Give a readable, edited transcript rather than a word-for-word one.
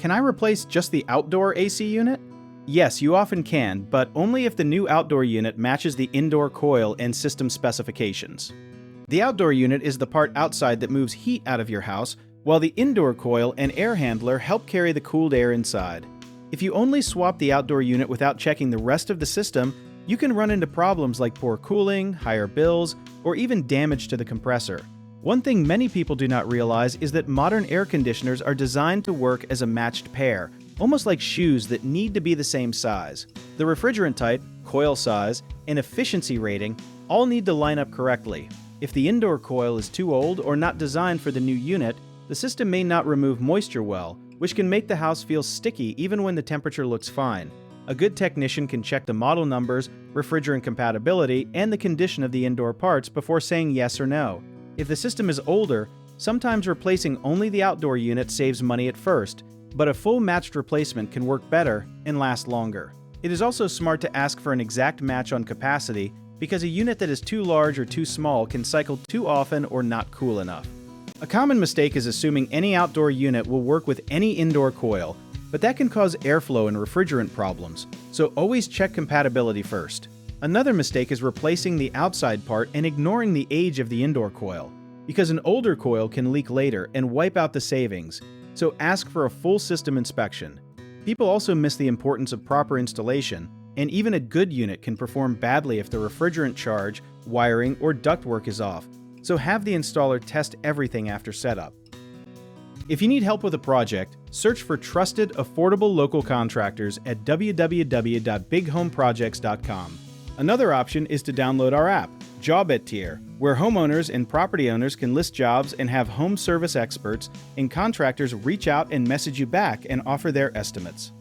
Can I replace just the outdoor AC unit? Yes, you often can, but only if the new outdoor unit matches the indoor coil and system specifications. The outdoor unit is the part outside that moves heat out of your house, while the indoor coil and air handler help carry the cooled air inside. If you only swap the outdoor unit without checking the rest of the system, you can run into problems like poor cooling, higher bills, or even damage to the compressor. One thing many people do not realize is that modern air conditioners are designed to work as a matched pair, almost like shoes that need to be the same size. The refrigerant type, coil size, and efficiency rating all need to line up correctly. If the indoor coil is too old or not designed for the new unit, the system may not remove moisture well, which can make the house feel sticky even when the temperature looks fine. A good technician can check the model numbers, refrigerant compatibility, and the condition of the indoor parts before saying yes or no. If the system is older, sometimes replacing only the outdoor unit saves money at first, but a full matched replacement can work better and last longer. It is also smart to ask for an exact match on capacity because a unit that is too large or too small can cycle too often or not cool enough. A common mistake is assuming any outdoor unit will work with any indoor coil, but that can cause airflow and refrigerant problems, so always check compatibility first. Another mistake is replacing the outside part and ignoring the age of the indoor coil, because an older coil can leak later and wipe out the savings, so ask for a full system inspection. People also miss the importance of proper installation, and even a good unit can perform badly if the refrigerant charge, wiring, or ductwork is off, so have the installer test everything after setup. If you need help with a project, search for trusted, affordable local contractors at www.bighomeprojects.com. Another option is to download our app, Job at Tier, where homeowners and property owners can list jobs and have home service experts and contractors reach out and message you back and offer their estimates.